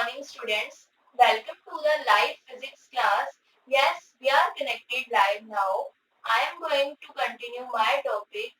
morning, students. Welcome to the live physics class. Yes, we are connected live now. I am going to continue my topic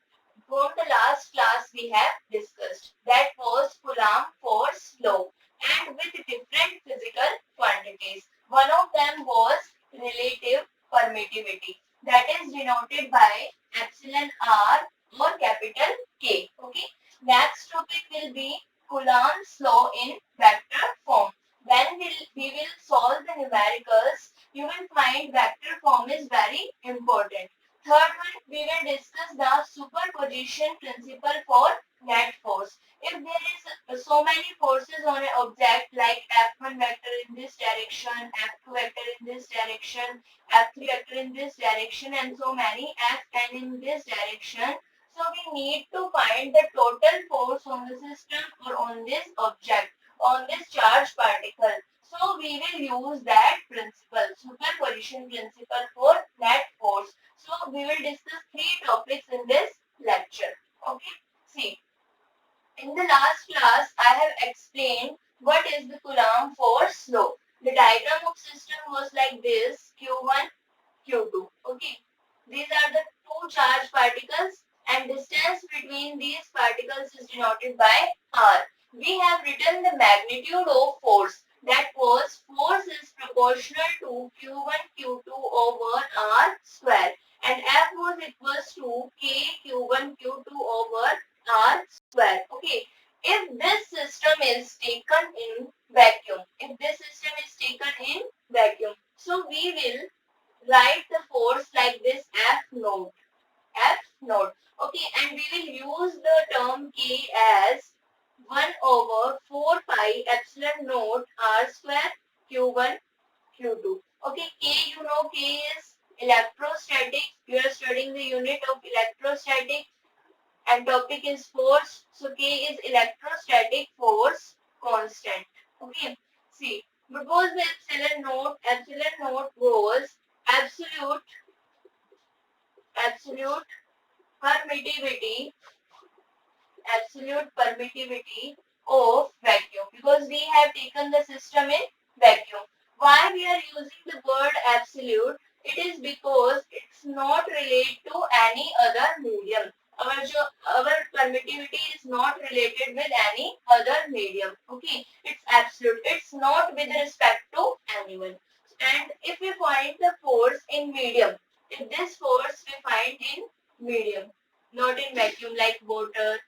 from the last class we have discussed. That was Coulomb force law and with different physical quantities. One of them was relative permittivity that is denoted by epsilon r or capital K. Okay. Next topic will be Coulomb's law in vector form. When we will solve the numericals, you will find vector form is very important. Third one, we will discuss the superposition principle for net force. If there is so many forces on an object like F1 vector in this direction, F2 vector in this direction, F3 vector in this direction and so many Fn in this direction, so we need to find the total force on the system or on this object, on this charged particle. So we will use that principle, superposition principle for net force. So we will discuss three topics in this lecture. Okay. See, in the last class I have explained what is the Coulomb force law. The diagram of system was like this: Q1, Q2. Okay. These are the two charged particles and distance between these particles is denoted by R. We have written the magnitude of force. That was force is proportional to Q1 Q2 over R square and F was equals to K Q1 Q2 over R square. Okay. If this system is taken in vacuum, so we will write the force like this F naught. Okay, and we will use the term K as 1 over 4 pi epsilon naught R square Q1 Q2. Okay, K, you know K is electrostatic. You are studying the unit of electrostatic and topic is force. So K is electrostatic force constant. Okay, see, what was the epsilon naught? Epsilon naught was absolute permittivity of vacuum, because we have taken the system in vacuum. Why we are using the word absolute? It is because it's not related to any other medium. Our permittivity is not related with any other medium. Okay, it's absolute. It's not with respect to anyone. And if we find the force in medium, if this force we find in medium, not in vacuum like water,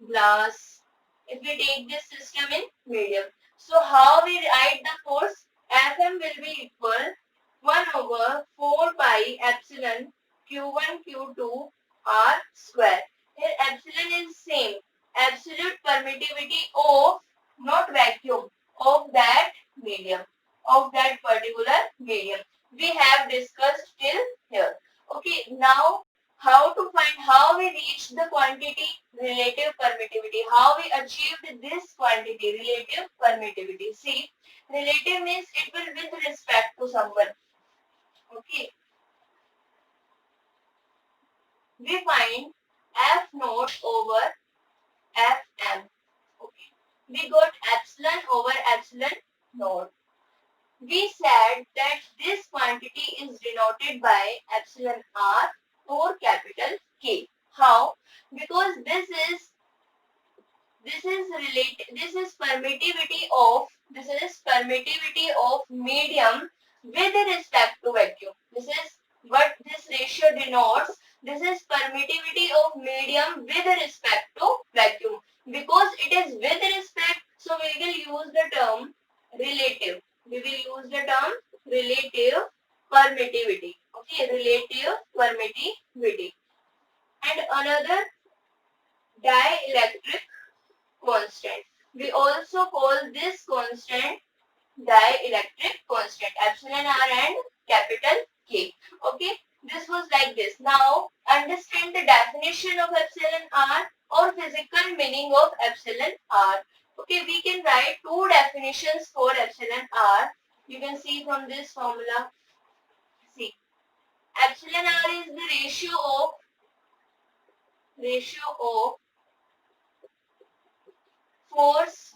glass. If we take this system in medium, so how we write the force? Fm will be equal 1 over 4 pi epsilon Q1 Q2 R square. Here epsilon is same. Absolute permittivity of, not vacuum, of that medium, of that particular medium. We have discussed till here. Okay, now how to find, how we reach the quantity relative permittivity, how we achieved this quantity relative permittivity. See, relative means it will with respect to someone. Okay, we find F naught over Fm. Okay, we got epsilon over epsilon naught. We said that this quantity is denoted by epsilon r or capital K. How? Because this is permittivity of medium with respect to vacuum. This is what this ratio denotes. This is permittivity of medium with respect to vacuum. Because it is with respect, so we will use the term relative. We will use the term relative permittivity. Okay, relative permittivity. And another, dielectric constant. We also call this constant dielectric constant, epsilon r and capital K. Okay, this was like this. Now understand the definition of epsilon r or physical meaning of epsilon r. Okay, we can write two definitions for epsilon r. You can see from this formula. See, epsilon r is the ratio of force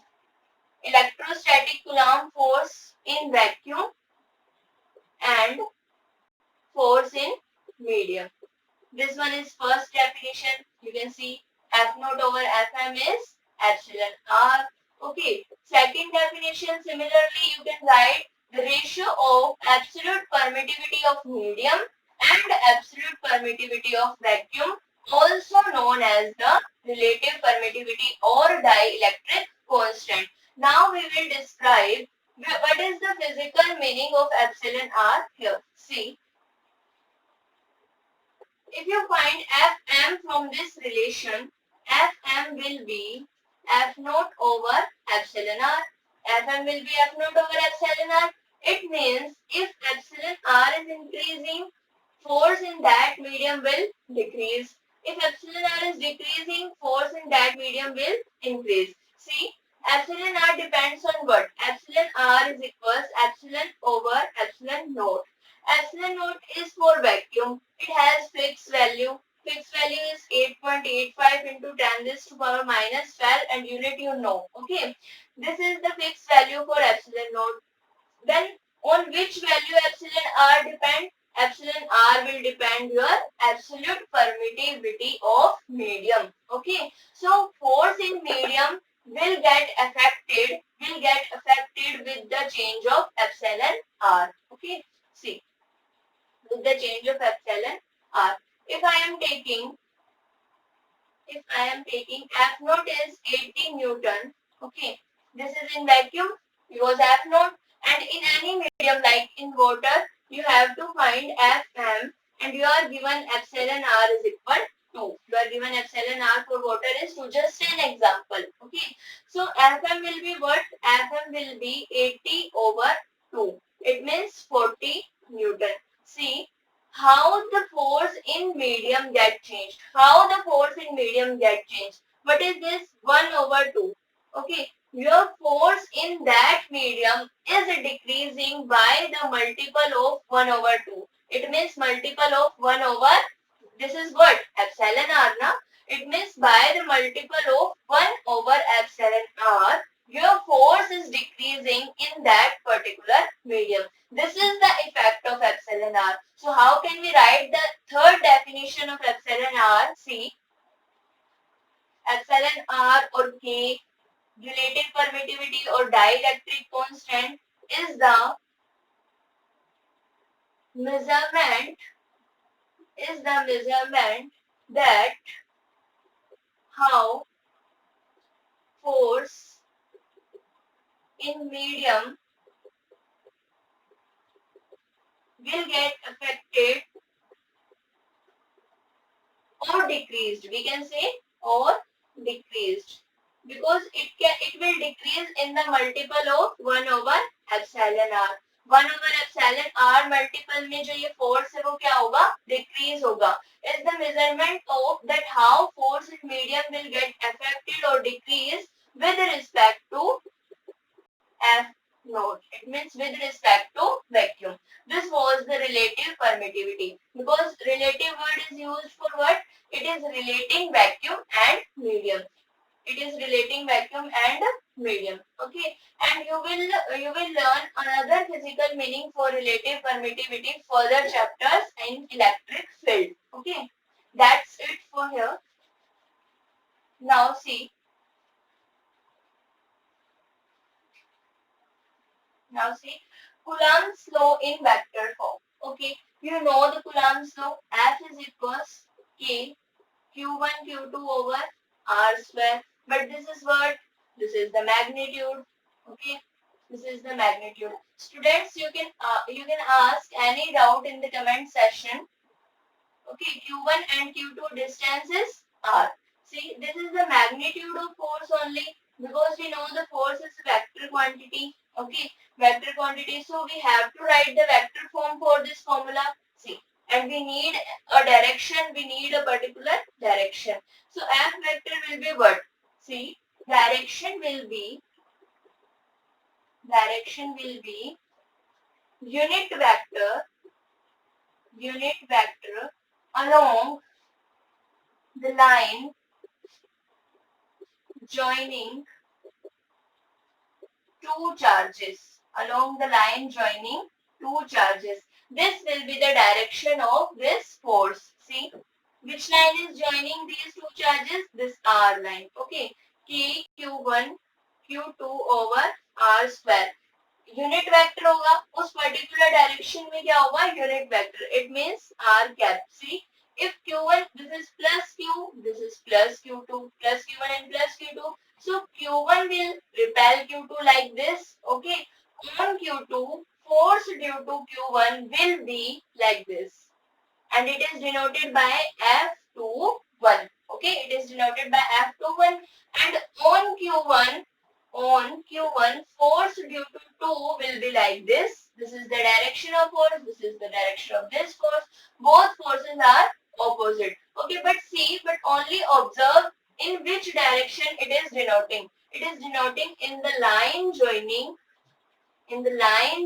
electrostatic Coulomb force in vacuum and force in medium. This one is first definition. You can see F naught over Fm is epsilon R. Okay. Second definition, similarly you can write the ratio of absolute permittivity of medium and absolute permittivity of vacuum, also known as the relative permittivity or dielectric constant. Now we will describe what is the physical meaning of epsilon R here. See, if you find Fm from this relation, Fm will be F naught over epsilon R. Fm will be F naught over epsilon R. It means if epsilon R is increasing, force in that medium will decrease. If epsilon R is decreasing, force in that medium will increase. See, epsilon R depends on what? Epsilon R is equals epsilon over epsilon naught. Epsilon naught is for vacuum. It has fixed value. Fixed value is 8.85 into 10 raised to power minus 12 and unit you know. Okay. This is the fixed value for epsilon naught. Then on which value epsilon R depend? Epsilon R will depend your absolute permittivity of medium. Okay. So force in medium will get affected with the change of epsilon R. Okay. See, with the change of epsilon R. If I am taking F naught is 80 Newton, okay, this is in vacuum because F naught, and in any medium like in water, you have to find Fm and you are given epsilon R is equal to. You are given epsilon R for water is 2. Just an example, okay. So Fm will be what? Fm will be 80 over 2. It means 40 Newton. See, how the force in medium get changed. How the force in medium get changed. What is this? 1 over 2. Okay. Your force in that medium is decreasing by the multiple of 1 over 2. It means multiple of 1 over, this is what? Epsilon R, na? It means by the multiple of 1 over epsilon R, your force is decreasing in that particular medium. This is the effect of epsilon R. So how can we write the third definition of epsilon R? See, epsilon R or K, relative permittivity or dielectric constant, is the measurement that how force in medium will get affected or decreased. We can say or decreased because it will decrease in the multiple of 1 over epsilon R. 1 over epsilon R multiple में जो ये force है वो क्या होगा? Decrease होगा. Is the measurement of that how force in medium will get affected or decreased with respect to F naught. It means with respect to vacuum. This was the relative permittivity. Because relative word is used for what? It is relating vacuum and medium. It is relating vacuum and medium. Okay. And you will learn another physical meaning for relative permittivity further chapters in electric field. Okay. That's it for here. Now see. Now see, Coulomb's law in vector form. Okay, you know the Coulomb's law. F is equals K Q1 Q2 over R square. But this is what? This is the magnitude. Okay, this is the magnitude. Students, you can ask any doubt in the comment section. Okay, Q1 and Q2 distances R. See, this is the magnitude of force only because we know the force is vector quantity. Okay, vector quantity. So we have to write the vector form for this formula. See, and we need a direction. We need a particular direction. So F vector will be what? See, direction will be unit vector along the line joining two charges, along the line joining two charges. This will be the direction of this force. See, which line is joining these two charges? This R line. Okay, K Q1 Q2 over R square. Unit vector होगा उस particular direction में, क्या होगा unit vector. It means R cap. See if q1 this is plus q, this is plus q2, plus q1 and plus q2, so q1 will repel q2 like this. Okay, on q2 force due to q1 will be like this, and it is denoted by F21. Okay, it is denoted by F21, and on Q1 force due to 2 will be like this. This is the direction of force, this is the direction of this force. Both forces are opposite. Okay, but see, but only observe in which direction it is denoting. It is denoting in the line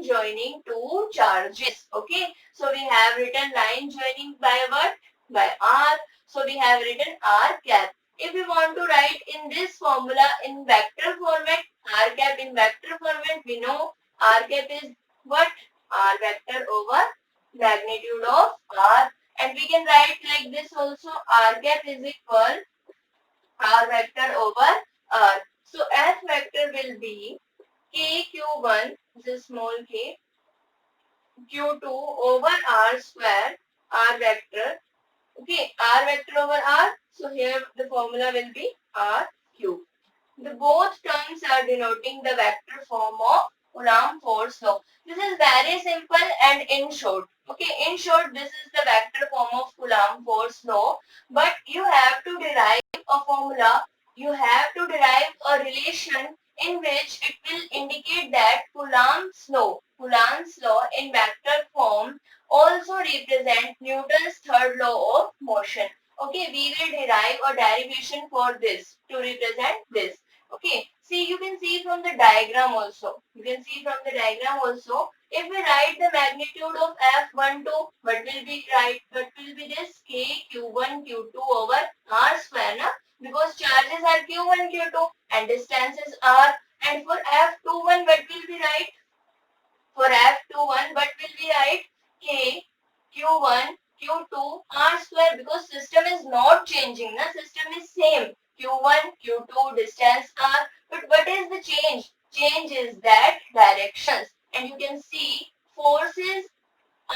joining two charges. Okay, so we have written line joining by what? By R. So we have written R cap. If we want to write in this formula in vector format, R cap in vector format, we know R cap is what? R vector over magnitude of R. And we can write like this also, R cap is equal R vector over R. So F vector will be KQ1, this is small k, Q2 over R square, R vector. Okay, R vector over R. So here the formula will be R cube. The both terms are denoting the vector form of Coulomb force law. This is very simple and in short. Okay, in short, this is the vector form of Coulomb force law. But you have to derive a formula. You have to derive a relation in which it will indicate that Coulomb's law in vector form also represent Newton's third law of motion. Okay, we will derive a derivation for this to represent this. Okay, see, you can see from the diagram also. If we write the magnitude of F12, what will be this K Q1 Q2 over R square, na? Because charges are Q1 Q2 and distances are. And for F21, what will we write? K Q1 Q2 R square, because system is not changing, na? System is same. Q1 Q2 distance R. But what is the change? Change is that directions. And you can see forces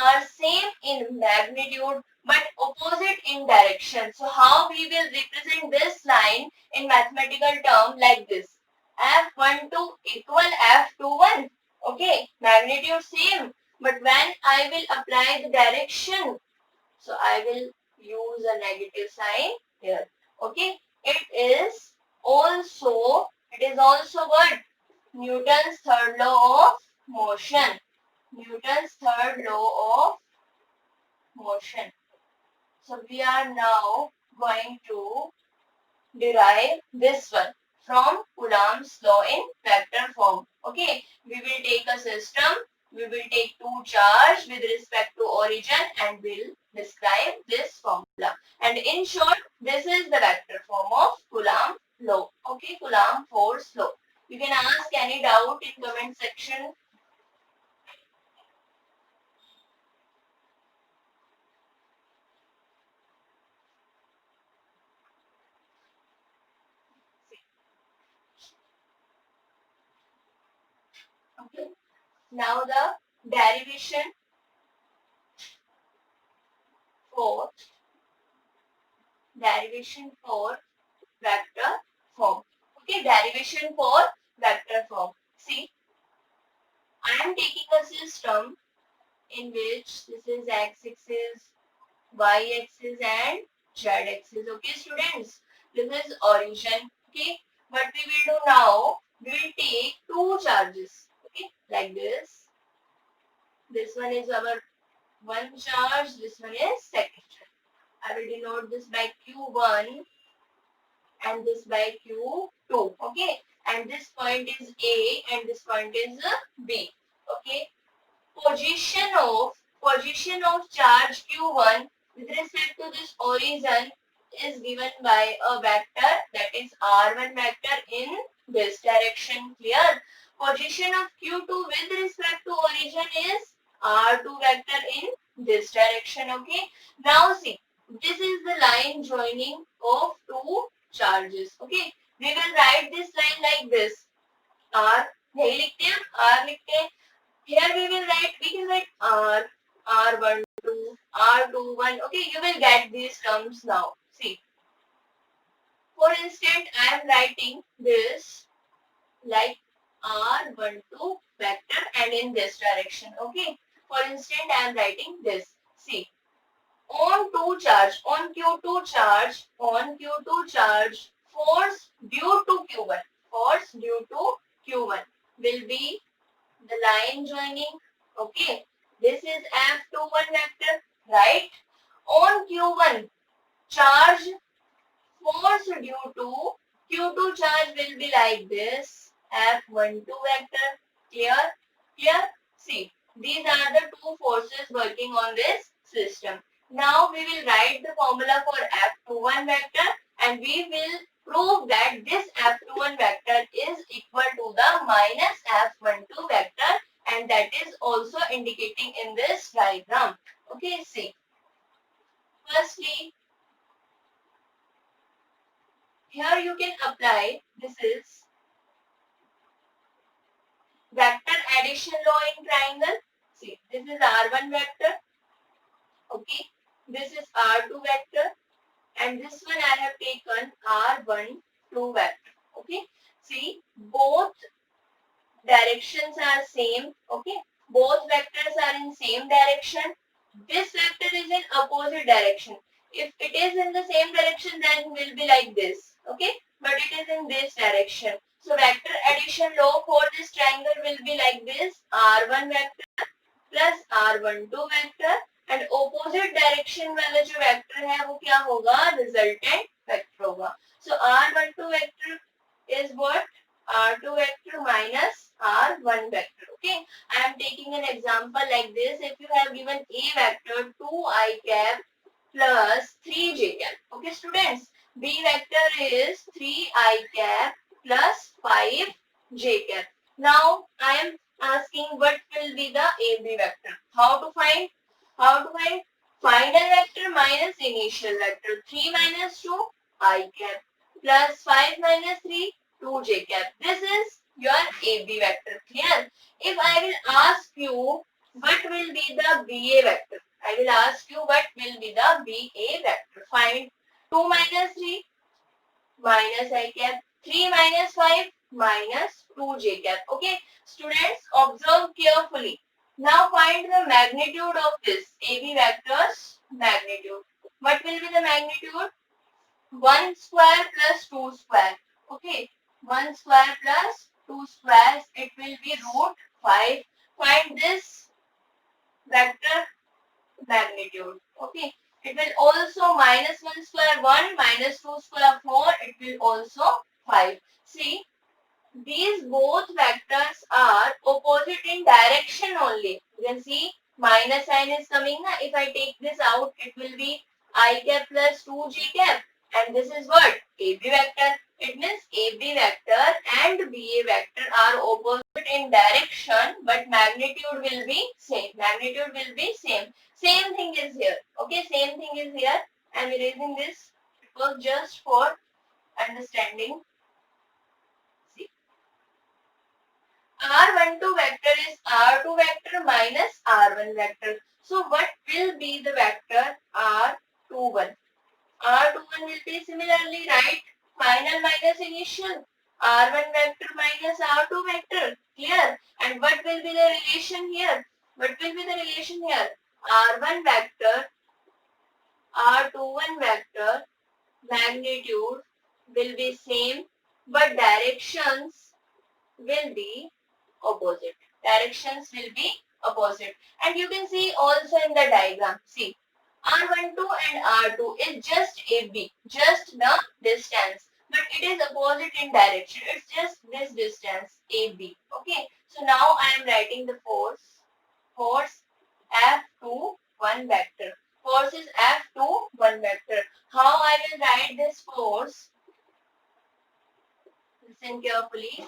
are same in magnitude but opposite in direction. So how we will represent this line in mathematical term like this? F12 equal F21. Okay, magnitude same. But when I will apply the direction, so I will use a negative sign here. Okay, it is also what? Newton's third law of motion. So we are now going to derive this one from Coulomb's law in vector form. Okay, we will take a system. We will take two charge with respect to origin and will describe this formula. And in short, this is the vector form of Coulomb law. Okay, Coulomb force law. You can ask any doubt in comment section. Okay. Now the derivation for vector form. Okay, derivation for vector form. See, I am taking a system in which this is x-axis, y-axis and z-axis. Okay, students, this is origin. Okay, what we will do now, we will take two charges. Okay, like this. This one is our one charge, this one is second charge. I will denote this by Q1 and this by Q2. Okay, and this point is A and this point is B. Okay, position of charge Q1 with respect to this origin is given by a vector, that is R1 vector in this direction. Clear? Position of Q2 with respect to origin is R2 vector in this direction. Okay. Now see, this is the line joining of two charges. Okay. We will write this line like this. R, यही लिखते हैं, R लिखते हैं. Here we can write R, R1, 2, R2, 1. Okay, you will get these terms now. See, for instance, I am writing this like R12 vector and in this direction. Okay, for instance, I am writing this. See, on Q2 charge, force due to Q1 will be the line joining. Okay, this is F21 vector, right? On Q1 charge, force due to Q2 charge will be like this, F12 vector. Clear? See, these are the two forces working on this system. Now we will write the formula for F21 vector and we will prove that this F21 vector is equal to the minus F12 vector, and that is also indicating in this diagram. Okay, see. Firstly, here you can apply, this is vector addition law in triangle. See, this is R1 vector. Okay, this is R2 vector. And this one I have taken R12 vector. Okay, see, both directions are same. Okay, both vectors are in same direction. This vector is in opposite direction. If it is in the same direction, then will be like this. Okay, but it is in this direction. So vector addition law for this triangle will be like this: R1 vector plus R12 vector, and opposite direction वाला जो vector है वो क्या होगा, resultant vector होगा. So R12 vector is what? R2 vector minus R1 vector. Okay, I am taking an example like this. If you have given A vector 2i cap plus 3j cap. Okay students, B vector is 3i cap plus 5j cap. Now I am asking what will be the AB vector. How to find? Final vector minus initial vector. 3 minus 2 I cap plus 5 minus 3 2j cap. This is your AB vector. Clear? If I will ask you what will be the BA vector, I will ask you what will be the BA vector. Find 2 minus 3 minus I cap, 3 minus 5 minus 2j cap. Okay, students, observe carefully. Now find the magnitude of this AB vector's magnitude. What will be the magnitude? 1 square plus 2 square. Okay, 1 square plus 2 squares, it will be root 5. Find this vector magnitude. Okay, it will also minus 1 square 1, minus 2 square 4, it will also 5. See, these both vectors are opposite in direction only. You can see minus sign is coming. If I take this out, it will be I cap plus 2j cap. And this is what? AB vector. It means AB vector and BA vector are opposite in direction, but magnitude will be same. Magnitude will be same. Same thing is here. Okay, same thing is here. I am erasing this. It was just for understanding. See, R12 vector is R2 vector minus R1 vector. So what will be the vector R21? R21 will be similarly, right? Final minus initial. R1 vector minus R2 vector. Clear? And what will be the relation here? What will be the relation here? R1 vector, R21 vector, magnitude will be same, but directions will be opposite. Directions will be opposite. And you can see also in the diagram. See, R12 and R2 is just AB, just the distance, but it is opposite in direction. It's just this distance, AB. Okay, so now I am writing the force F21 vector. Force is F21 vector. How I will write this force? Listen carefully.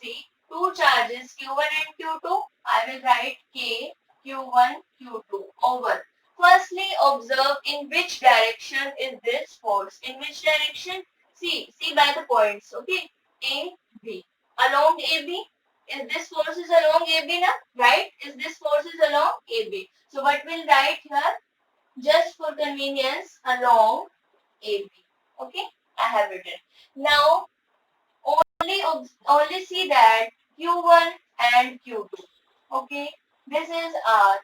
See, two charges Q1 and Q2, I will write K, Q1, Q2 over. Firstly, observe in which direction is this force. In which direction? See by the points, okay? A, B. Along AB, is this force is along AB now, right? Is this force is along AB. So what we'll write here, just for convenience, along AB. Okay, I have written. Now, only see that Q1 and Q2. Okay, this is R.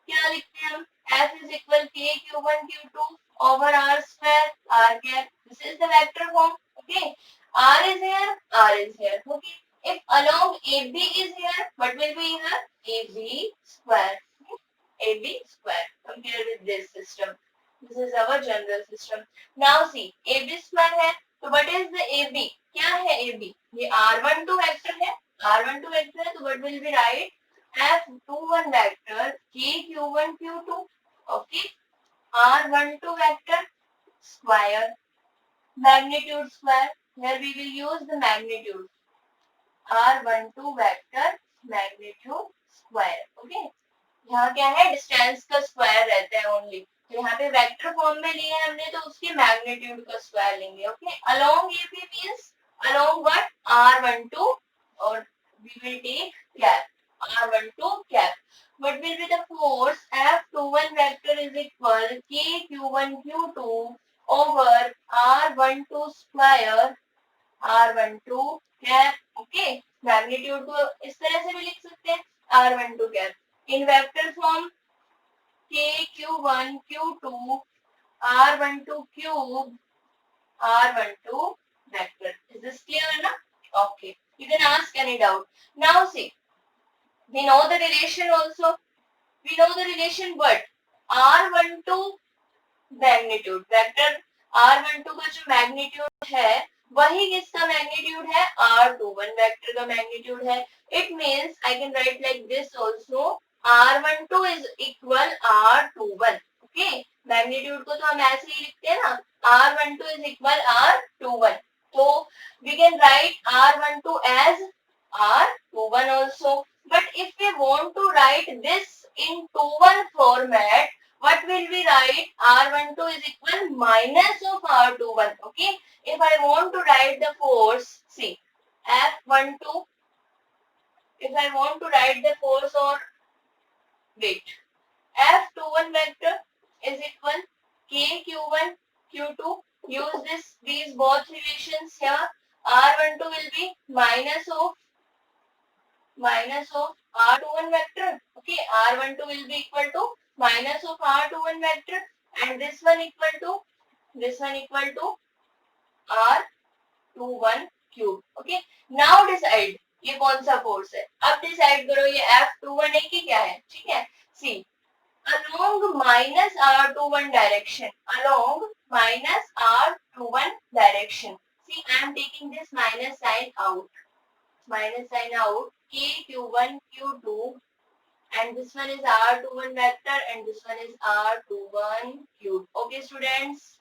क्या लिखते हैं हम? F is equal K Q1 Q2 over R square R cap. This is the vector form. Okay, R is here, R is here. Okay, if along AB is here, what will be here? AB square. AB square. Compare with this system. This is our general system. Now see, AB square है, तो what is the AB? क्या है AB? ये R12 vector है, R12 vector है, तो what will be write? F21 vector KQ1 Q2, okay? R12 vector square, magnitude square. Here we will use the magnitude. R12 vector magnitude square, okay? यहाँ क्या है, distance का square रहता है only, तो यहाँ पे वेक्टर फॉर्म में लिया है हमने, तो उसके मैग्नीट्यूड का स्क्वायर लेंगे. Okay, along AB means along what, R12, और we will take cap, R12 cap. What will be the force? F21 vector is equal KQ1 Q2 over R12 square R12 cap. Okay, magnitude को इस तरह से भी लिख सकते हैं, R12 cap. In vector form, K Q1 Q2 R12 cube R12 vector. Is this clear na? Okay. You can ask any doubt. Now see, we know the relation also. We know the relation what? R12 magnitude. Vector R12 का जो magnitude है, वही किसका magnitude है? R21 vector का magnitude है. It means I can write like this also. R12 is equal R21. Okay, magnitude को तो हम ऐसे ही लिखते हैं ना, R12 is equal R21. So we can write R12 as R21 also. But if we want to write this in 2-1 format, what will we write? R12 is equal minus of R21. Okay, if I want to write the force, see, F12, if I want to write the force, or wait, F21 vector is equal KQ1 Q2. Use these both relations here. R12 will be minus of R21 vector. Okay, R12 will be equal to minus of R21 vector, and this one equal to R21 cube. Okay, now decide ये कौन सा force है. अब decide करो ये F21 है कि क्या है. ठीक है, सी, along minus R21 direction, along minus R21 direction. See, I am taking this minus sign out, KQ1 Q2, and this one is R21 vector and this one is R21 cube. Okay students,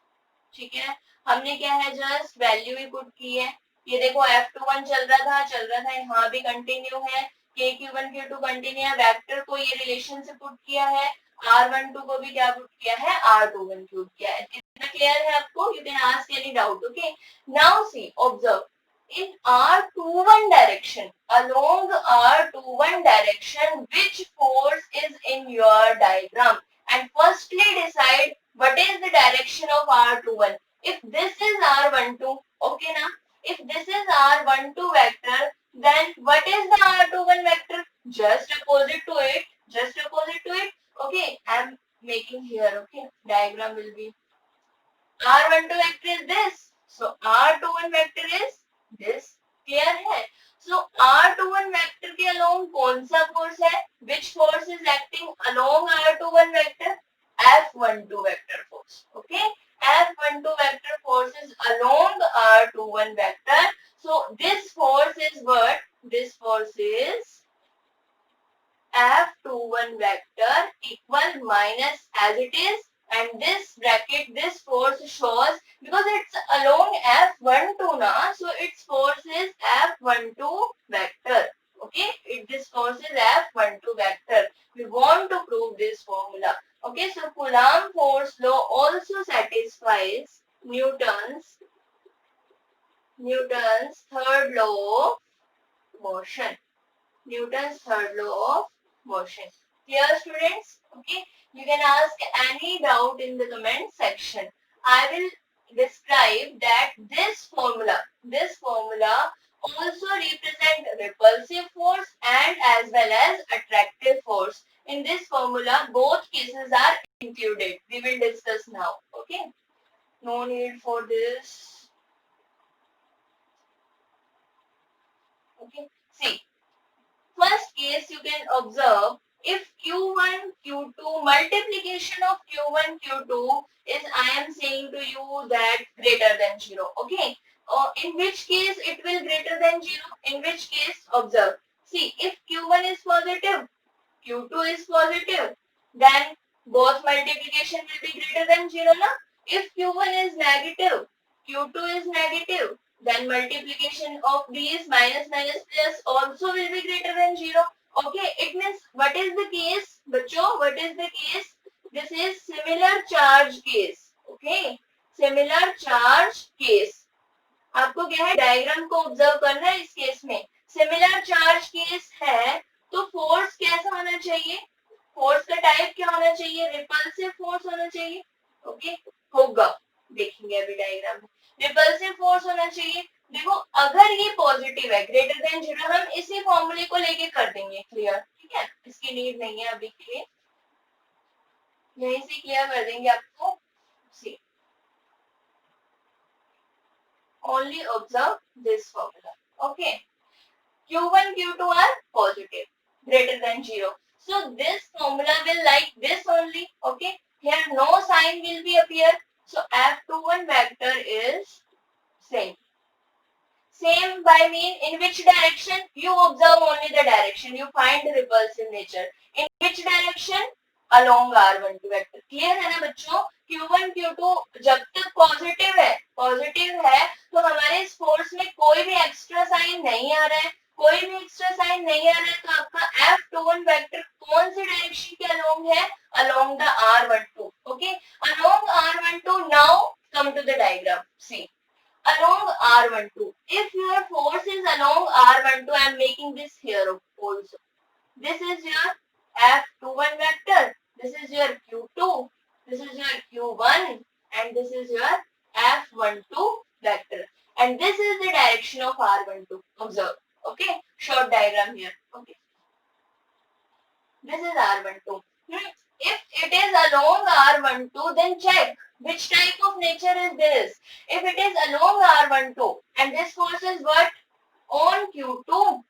ठीक है, हमने क्या है, just value ही put की है. ये देखो F21 चल रहा था, यहाँ भी कंटिन्यू है, KQ1 Q2 कंटिन्यू है, वेक्टर को ये रिलेशन से पुट किया है, R12 को भी क्या पुट किया है, R21 क्यूब किया है. इतना क्लियर है आपको? You can ask any doubt. Okay, now see, observe in R21 direction, along R21 direction, which force is in your diagram? And firstly decide what is the direction of R21. If this is R12, okay na? If this is R12 vector, then what is the R21 vector? Just opposite to it. Okay, I am making here, okay, diagram will be, R12 vector is this, so R21 vector is this. Clear है? So R21 vector के along कौन सा force है? Which force is acting along R21 vector? F12 vector force. Okay, F12 vector force is along R21 vector. So this force is what? This force is F21 vector equal minus, as it is, and this bracket, this force shows, because it's along F12 na, so its force is F12 vector. this force is F12 vector. We want to prove this formula. Okay, so Coulomb force law also satisfies Newton's third law of motion. Newton's third law of motion. Clear, students? Okay, you can ask any doubt in the comment section. I will describe that this formula also represent repulsive force and as well as attractive force. In this formula, both cases are included. We will discuss now. Okay, no need for this. Okay, see. First case you can observe, if Q1, Q2, multiplication of Q1, Q2 is, I am saying to you that greater than 0. Okay. In which case it will greater than 0? In which case, observe. See, if Q1 is positive, Q2 is positive, then both multiplication will be greater than 0. Na? If Q1 is negative, Q2 is negative, then multiplication of these minus minus plus also will be greater than 0. Okay, it means what is the case? Bachcho, what is the case? This is similar charge case. Okay, similar charge case. आपको क्या है, diagram को observe करना है. इस case में similar charge case है, तो फोर्स कैसा होना चाहिए? फोर्स का टाइप क्या होना चाहिए? रिपल्सिव फोर्स होना चाहिए. ओके, होगा, देखेंगे अभी डायग्राम में. रिपल्सिव फोर्स होना चाहिए. देखो, अगर ये पॉजिटिव है, ग्रेटर देन 0, हम इसी फॉर्मूले को लेके कर देंगे क्लियर. ठीक है, इसकी नीड नहीं है अभी के लिए, यहीं से क्लियर कर देंगे आपको. सी, only observe this formula. Okay, Q1, Q2 are positive, greater than 0. So this formula will like this only. Okay, here no sign will be appear. So F21 vector is same. Same by mean in which direction? You observe only the direction. You find the repulsive nature. In which direction? Along R12 vector. Clear है ना बच्चों? Q1, Q2 जब तक positive है तो हमारे इस force में कोई भी एक्स्ट्रा साइन नहीं आ रहा है, तो आपका F21 वेक्टर कौन सी डायरेक्शन के अलोंग है? Along the R12. Okay, along R12. Now come to the diagram. See, along R12. If your force is along R12, I am making this here also. This is your F21 vector. This is your Q2. This is your Q1. And this is your F12 vector. And this is the direction of R12. Observe. Okay. Short diagram here. Okay. This is R12. If it is along R12, then check which type of nature is this. If it is along R12 and this force is what? On Q2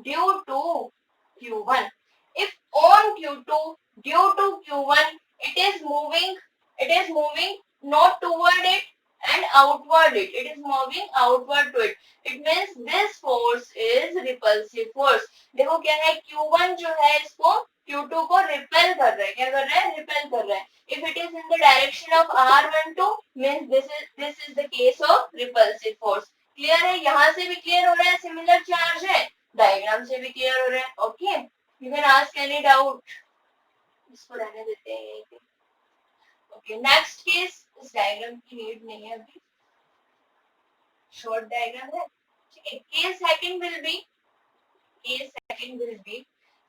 due to Q1. If on Q2 due to Q1, it is moving not toward it and outward it. It is moving outward to it. It means this force is repulsive force. देखो क्या है, Q1 जो है इसको Q2 को repel कर रहा है. क्या कर रहा है? रिपेल कर रहा है. If it is in the direction of R12, means this is the case of repulsive force. Clear है? यहाँ से भी क्लियर हो रहा है, सिमिलर चार्ज है. डायग्राम से भी क्लियर हो रहा है. Okay, you can ask any doubt. इसको रहने देते हैं. Okay, next case. इस डायग्राम की नीड नहीं है अभी, शॉर्ट डायग्राम है. ठीक है, case second will be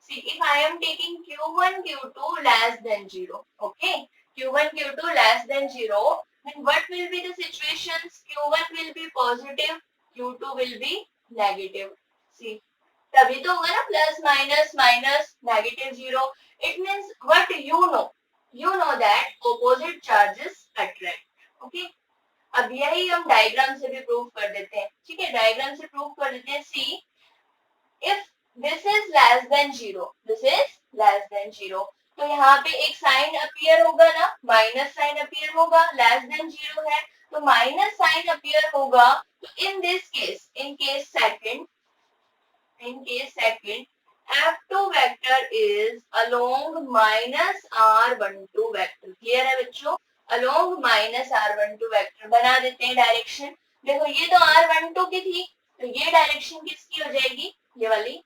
see, if I am taking Q1, Q2 less than 0, okay, Q1, Q2 less than 0, then what will be the situations? Q1 will be positive, Q2 will be negative. See, तभी तो होगा ना, plus minus minus negative 0. It means what you know that opposite charges attract. Okay, अब यही हम diagram से भी prove कर देते हैं. ठीक है, डायग्राम से प्रूव कर देते हैं. See, if this is less than 0, तो यहाँ पे एक साइन अपीयर होगा ना, माइनस साइन अपीयर होगा. लेस देन 0 है तो माइनस साइन अपीयर होगा. तो in this case, in case second, F2 vector is along minus R12 vector. Clear है बच्चों? along minus R12 vector बना देते हैं डायरेक्शन. देखो, ये तो R12 की थी, तो ये डायरेक्शन किसकी हो जाएगी? ये वाली.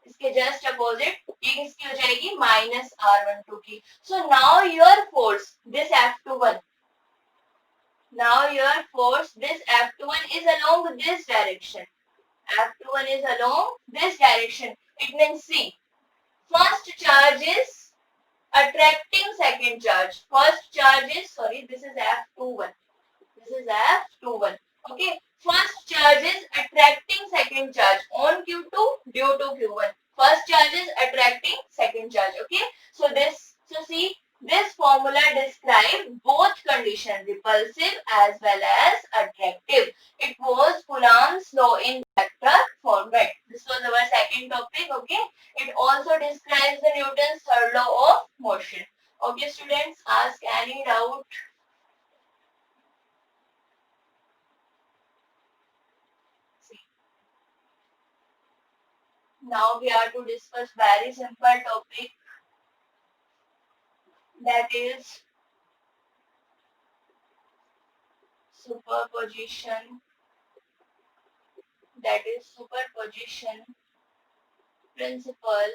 इसके जस्ट अपोजिट ये किसकी हो जाएगी, माइनस R12 की. So now your force this F21, now your force this F21 is along this direction. F21 is along this direction. It means see, first charge is attracting second charge. First charge is, sorry, this is F21. This is F21. Okay. First charge is attracting second charge on Q2 due to Q1. First charge is attracting second charge. Okay. So see, this formula describes both conditions, repulsive as well as attractive. It was Coulomb's law in vector format. This was our second topic. Okay. It also describes the Newton's third law of motion. Okay, students, ask any doubt. Now we are to discuss very simple topic, that is superposition. That is superposition principle.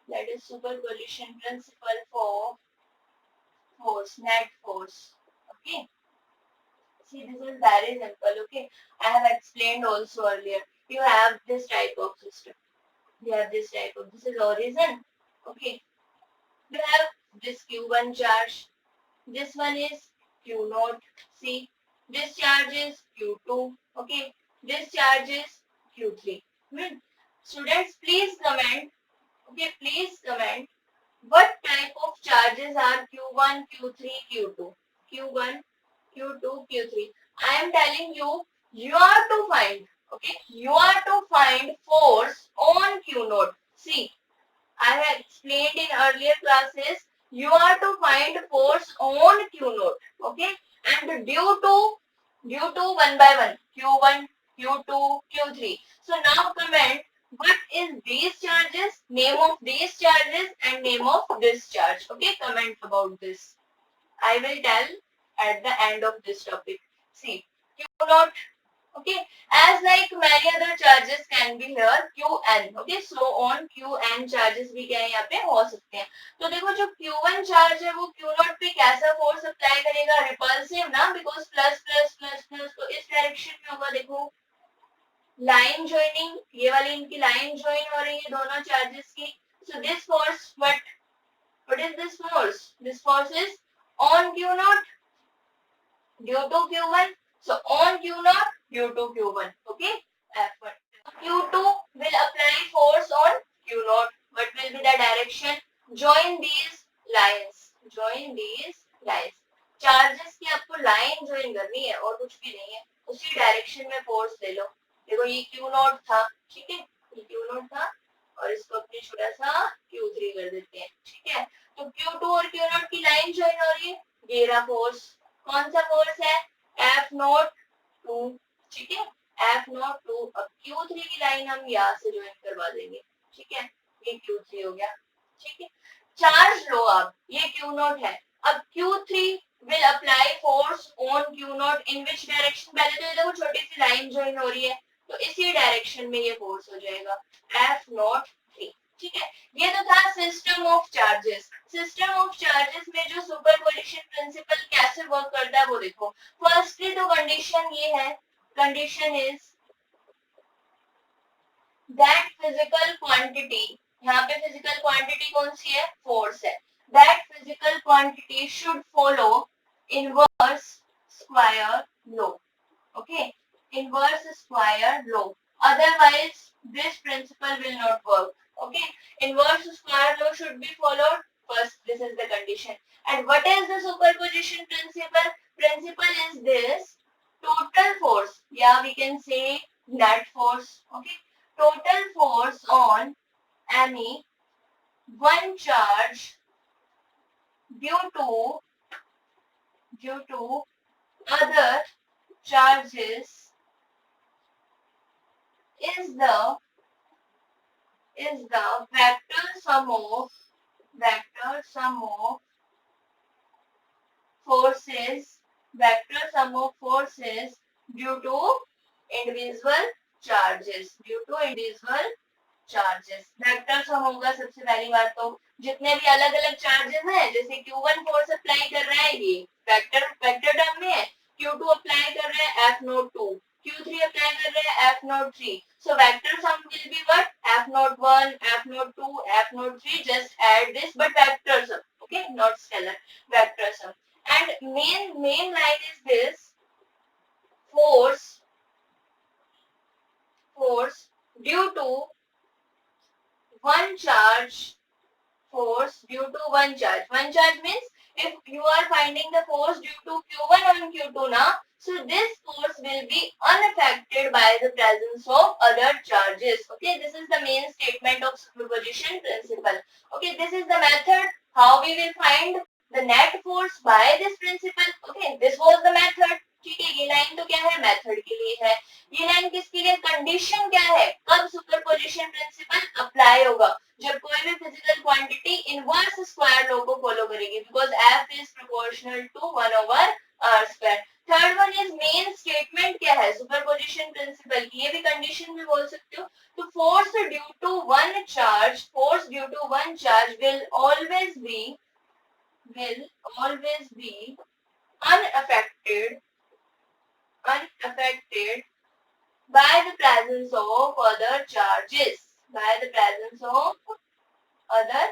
That is superposition principle for force, net force. Okay. See, this is very simple. Okay. I have explained also earlier. You have this type of system. You have this type of. This is origin. Okay. You have this Q1 charge. This one is Q0. See, this charge is Q2. Okay, this charge is Q3. Students, please comment. Okay, please comment what type of charges are Q1, Q3, Q2. Q1, Q2, Q3. I am telling you, you are to find. Okay, you are to find force on Q0. See, I have explained in earlier classes, you are to find force on Q0. Okay, and due to one by one, Q1, Q2, Q3. So now comment what is these charges, name of these charges and name of this charge. Okay, comment about this. I will tell at the end of this topic. See, Q0. Okay, as like many other charges can be here, Qn. Okay, so on Qn charges भी क्या है यहाँ पे हो सकते हैं. तो देखो जो Q1 चार्ज है वो Q0 पे कैसा फोर्स अप्लाई करेगा, रिपल्सिव ना, because plus plus plus plus, तो इस डायरेक्शन में होगा. देखो लाइन ज्वाइनिंग, ये वाली इनकी लाइन ज्वाइन हो रही है दोनों चार्जेस की. So this force what is this force? This force is on Q0 due to Q1. So on Q0 due to Q1. Okay. F1. Q2 will apply force on Q0. What will be the direction? Join these lines. Join these lines. Charges की आपको line join करनी है और कुछ भी नहीं है. उसी डायरेक्शन में फोर्स ले लो. देखो ये Q0 था, ठीक है, ये Q0 था और इसको अपने छोटा सा Q3 कर देते हैं. ठीक है, तो Q2 और Q0 की लाइन ज्वाइन हो रही है. ये रहा फोर्स. कौन सा फोर्स है? F02. ठीक है, F02. अब Q3 की लाइन हम यहाँ से ज्वाइन करवा देंगे. ठीक है, ये Q3 हो गया. ठीक है, चार्ज लो आप, ये Q0 है. अब Q3 will apply force on Q0 in which direction? पहले तो ये देखो छोटी सी लाइन ज्वाइन हो रही है, तो इसी डायरेक्शन में ये फोर्स हो जाएगा F03. ठीक है, ये तो था system of charges. System of charges में जो सुपरपोजिशन प्रिंसिपल कैसे वर्क करता है वो देखो. फर्स्टली तो कंडीशन ये है, condition is that physical quantity, यहाँ पे फिजिकल क्वांटिटी कौन सी है? फोर्स है. That physical quantity should follow inverse square law. Okay, inverse square law, otherwise this principle will not work. Okay, inverse square law should be followed first. This is the condition. And what is the superposition principle? Principle is this: total force, yeah, we can say net force. Okay, total force on any one charge due to other charges is the vector sum of forces due to individual charges. Charges. Vector sum होगा सबसे पहली बात तो, जितने भी अलग अलग charges हैं, जैसे Q1 फोर्स अप्लाई कर रहा है ये वेक्टर वेक्टर टर्म में है, Q2 अप्लाई कर रहा है F नोट 2, Q3 अप्लाई कर रहा है F note 3, so vector sum will be what? F node 1, F node 2, F node 3, just add this, but vector sum, okay, not scalar, vector sum. And main line is this: force due to one charge, force due to one charge. One charge means if you are finding the force due to Q1 on Q2 now, so this force will be unaffected by the presence of other charges. Okay, this is the main statement of superposition principle. Okay, this is the method how we will find the net force by this principle. Okay, this was the method. ठीक है, ये line तो क्या है, method के लिए है। ये लाइन किसके लिए, कंडीशन क्या है, कब सुपरपोजिशन प्रिंसिपल अप्लाई होगा, जब कोई भी physical quantity inverse square law को फॉलो करेगी, because F is proportional to 1/r²। Third one is main statement क्या है सुपरपोजिशन प्रिंसिपल की, ये भी कंडीशन में बोल सकते हो। तो force due to one charge, force due to one charge will always be unaffected by the presence of other charges, by the presence of other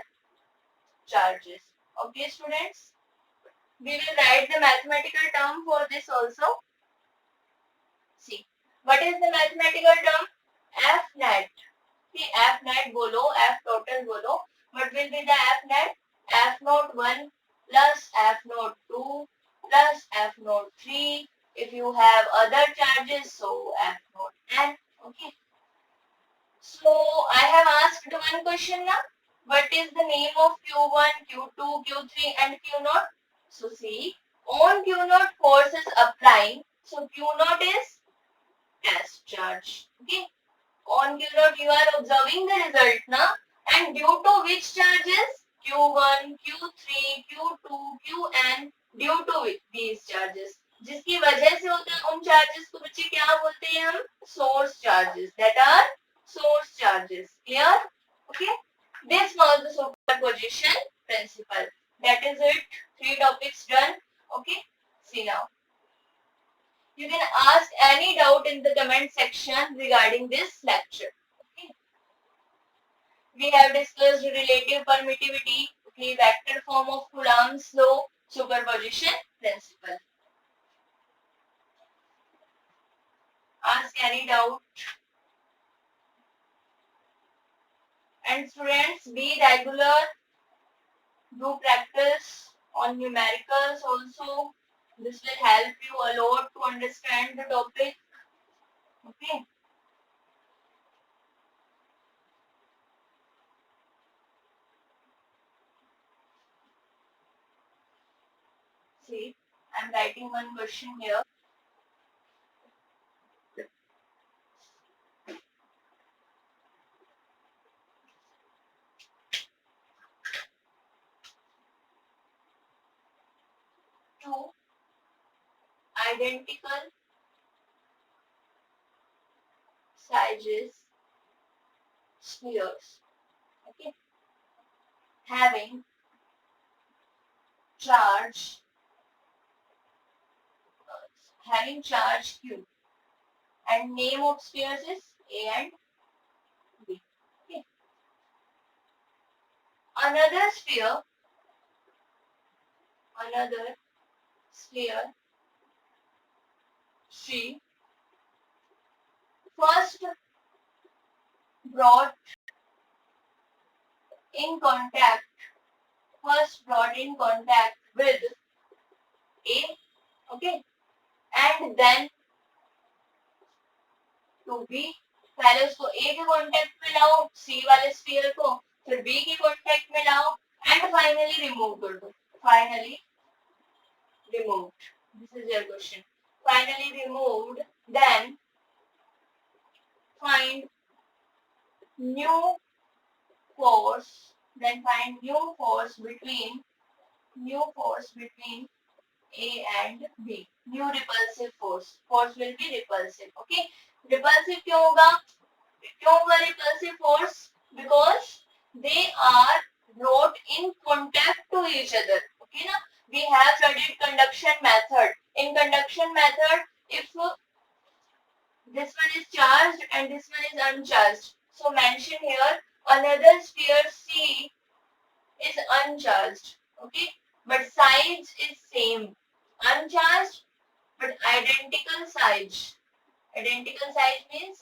charges. Okay, students, we will write the mathematical term for this also. See, what is the mathematical term? F net. See, F net bolo, F total bolo. What will be the F net? F naught 1 plus F naught 2 plus F naught 3. If you have other charges, so F naught n. Okay. So I have asked one question now. What is the name of Q1, Q2, Q3 and Q naught? So see, on Q naught force is applying. So Q naught is S charge. Okay. On Q naught you are observing the result now. And due to which charges? Q1, Q3, Q2, Qn, due to which these charges. जिसकी वजह से होता है उन charges को बच्चे क्या बोलते हैं हम, source charges, that are source charges. Clear? Okay, this was the superposition principle. That is it, 3 topics done. Okay, see now you can ask any doubt in the comment section regarding this lecture. Okay, we have discussed relative permittivity, okay, vector form of Coulomb's law, superposition principle. Ask any doubt. And students, be regular, do practice on numericals also. This will help you a lot to understand the topic. Okay. See, I'm writing one question here. Two identical sizes spheres, okay, having charge Q, and name of spheres is A and B. Okay. Another sphere C, first brought in contact with A, okay, and then to B. पहले उसको A के contact में लाओ, C वाले sphere को, फिर B के contact में लाओ, एंड फाइनली रिमूव कर दो। Finally removed. This is your question. Finally removed, then find new force. Then find new force between A and B. New repulsive force. Force will be repulsive. Okay. Repulsive क्यों होगा? क्यों होगा repulsive force? are brought in contact to each other. Okay, na? We have studied conduction method. In conduction method, if this one is charged and this one is uncharged, so mention here another sphere C is uncharged. Okay, but size is same. Uncharged but identical size. Identical size means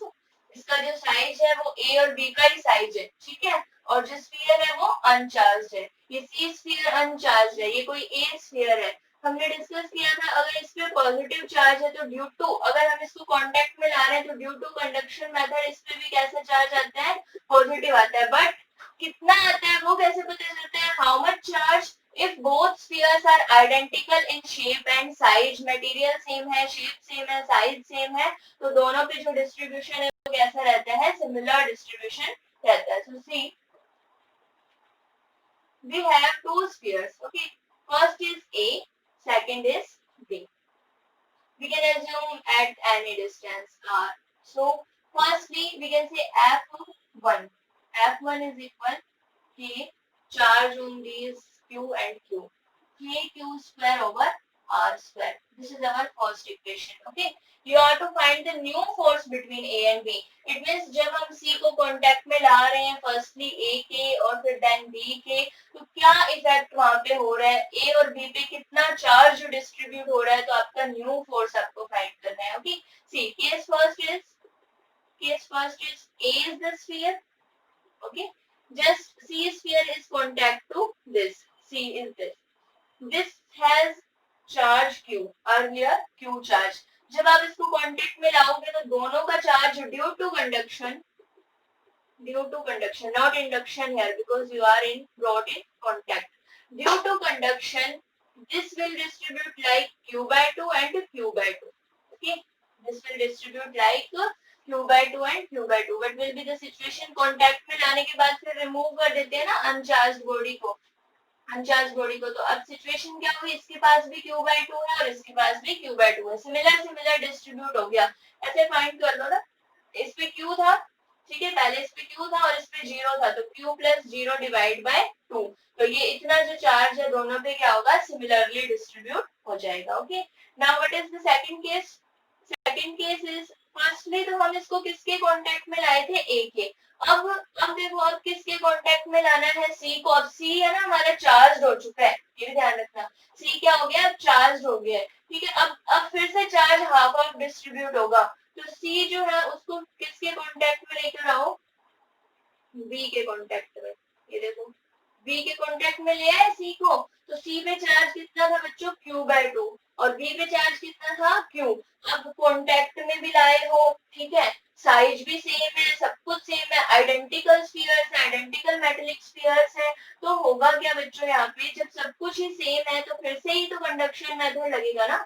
इसका जो size है वो ए और B का ही size है, ठीक है, और जो स्फीयर है वो अनचार्ज है। ये सी स्फीयर अनचार्ज है, ये कोई ए स्फीयर है। हमने डिस्कस किया था अगर इस पे पॉजिटिव चार्ज है तो ड्यू टू, अगर हम इसको कांटेक्ट में ला रहे हैं तो ड्यू टू कंडक्शन मेथड इस पे भी कैसा चार्ज आता है, पॉजिटिव आता है। बट कितना आता है वो कैसे पता चलता है, how much charge if both spheres are identical in shape and size, material same है, shape same है, size same है, तो दोनों पे जो डिस्ट्रीब्यूशन है वो कैसा रहता है, सिमिलर डिस्ट्रीब्यूशन रहता है। So see, we have two spheres. Okay, first is A, second is B. We can assume at any distance R. So firstly we can say F1. F1 is equal K charge on these Q and Q. Q square over R square. This is our first equation. Okay. You have to find the new force between A and B. It means जब हम C को contact में ला रहे हैं firstly A के और फिर then B के, तो क्या इफेक्ट वहाँ पे हो रहा है, A और B पे कितना चार्ज डिस्ट्रीब्यूट हो रहा है, तो आपका न्यू फोर्स आपको फाइंड करना है. Okay, see case first is A is the sphere. Okay, just C sphere is contact to this. C is this. This has charge Q. Earlier Q charge. जब आप इसको कांटेक्ट में लाओगे तो दोनों का charge due to conduction, not induction here because you are brought in contact. Due to conduction, this will distribute like Q by 2 and Q by 2. Okay, this will distribute like Q by 2 and Q by 2. What will be the situation? Contact में लाने के बाद फिर remove कर देते हैं ना uncharged body को, तो अब सिचुएशन क्या हुई, इसके पास भी Q by 2 है और इसके पास भी Q by 2 है, सिमिलर डिस्ट्रीब्यूट हो गया. ऐसे फाइंड कर लो ना, इस पे Q था, ठीक है, पहले इस पे Q था और इस पे 0 था, तो Q प्लस 0 डिवाइड बाय 2, तो ये इतना जो चार्ज है दोनों पे क्या होगा, सिमिलरली डिस्ट्रीब्यूट हो जाएगा. Okay, now what is the second case? Second case is, firstly तो हम इसको किसके कांटेक्ट में लाए थे, A के. अब देखो अब किसके कांटेक्ट में लाना है, C को. अब C है ना हमारा चार्ज हो चुका है, ये भी ध्यान रखना. C क्या हो गया, अब चार्ज हो गया है, ठीक है. अब फिर से चार्ज हाफ हाफ डिस्ट्रीब्यूट होगा, तो C जो है उसको किसके कांटेक्ट में लेकर आओ, B के कांटेक्ट में. ये देखो B के कांटेक्ट में ले आए C को, तो C पे चार्ज कितना था बच्चों, Q by 2, और B पे चार्ज कितना था, Q. अब कांटेक्ट में भी लाए हो, ठीक है, साइज भी सेम है, सब कुछ सेम है, आइडेंटिकल स्फीयर्स है, आइडेंटिकल मेटेलिक स्फीयर्स है, तो होगा क्या बच्चों, यहाँ पे जब सब कुछ ही सेम है तो फिर से ही तो कंडक्शन मेथड लगेगा ना,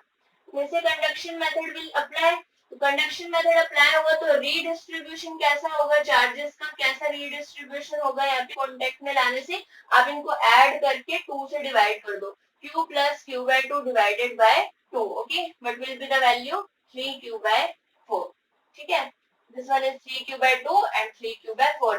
फिर से कंडक्शन मेथड विल अप्लाई. तो कंडक्शन मेथड अप्लाई होगा तो रीडिस्ट्रीब्यूशन कैसा होगा, चार्जेस का कैसा रीडिस्ट्रीब्यूशन होगा, यहाँ पे कॉन्टेक्ट में लाने से आप इनको ऐड करके 2 से डिवाइड कर दो, Q plus Q by 2 divided by 2. Okay, what will be the value, 3Q by 4. ठीक है, this one is 3Q by 2 and 3Q by 4.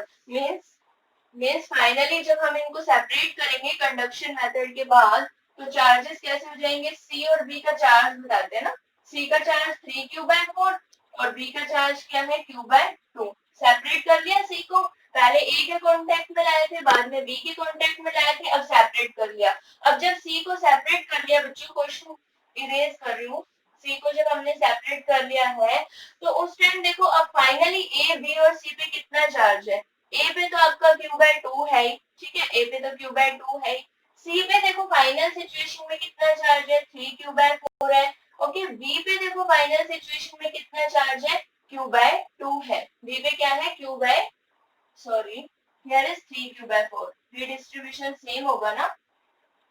means finally जब हम इनको सेपरेट करेंगे कंडक्शन मेथड के बाद, तो चार्जेस कैसे हो जाएंगे, C और B का चार्ज बताते हैं ना, C का चार्ज 3Q by 4 और B का चार्ज क्या है, Q by 2. सेपरेट कर लिया C को, पहले A के कांटेक्ट में लाए थे, बाद में B के कांटेक्ट में लाए थे, अब सेपरेट कर लिया. अब जब C को सेपरेट कर लिया बच्चों, क्वेश्चन इरेज कर रही हूँ, C को जब हमने सेपरेट कर लिया है तो उस टाइम देखो अब फाइनली A, B और C पे कितना चार्ज है, A पे तो आपका Q by 2 है, ठीक है, A पे तो Q by 2 है. C पे देखो फाइनल सिचुएशन में कितना चार्ज है, 3Q by 4 है. ओके, B पे देखो फाइनल सिचुएशन में कितना चार्ज है, Q by 2 है. B पे क्या है, Q by, sorry here is 3Q by 4. Redistribution same होगा ना,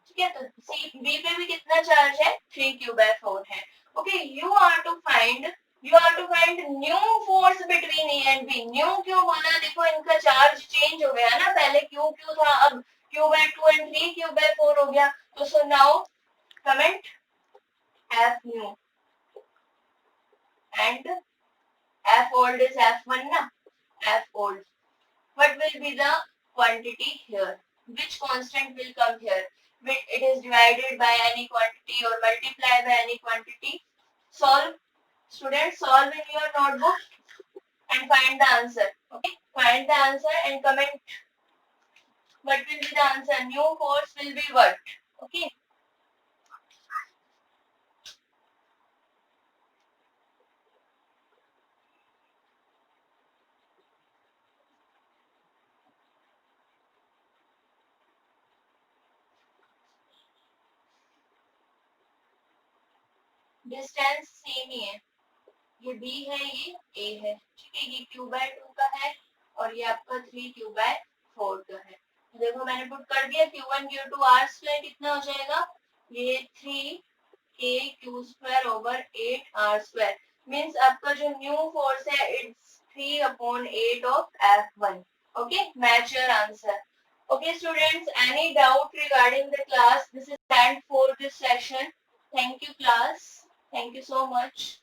ठीक है, तो B पे भी कितना चार्ज है, 3Q by 4 है. Okay, you are to find new force between A and B. New क्यों बोला, देखो इनका चार्ज चेंज हो गया ना, पहले Q था, अब Q by 2 and 3Q by 4 हो गया. तो so now comment F new and F old is F1 na, F old. What will be the quantity here. Which constant will come here? It is divided by any quantity or multiplied by any quantity. Solve, students, solve in your notebook and find the answer. Okay, find the answer and comment what will be the answer. New force will be what? Okay. Distance same ही है, ये b है, ये a है, ठीक है, ये q/2 का है और ये आपका 3q/4 का है। देखो मैंने पुट कर दिया q1 q2 r² कितना हो जाएगा, ये 3k(q²/8r²) मीन्स आपका जो न्यू फोर्स है it's 3/8 of F1। Okay, match your answer. Okay students, any doubt regarding the class? This is end for this session. Thank you class. Thank you so much.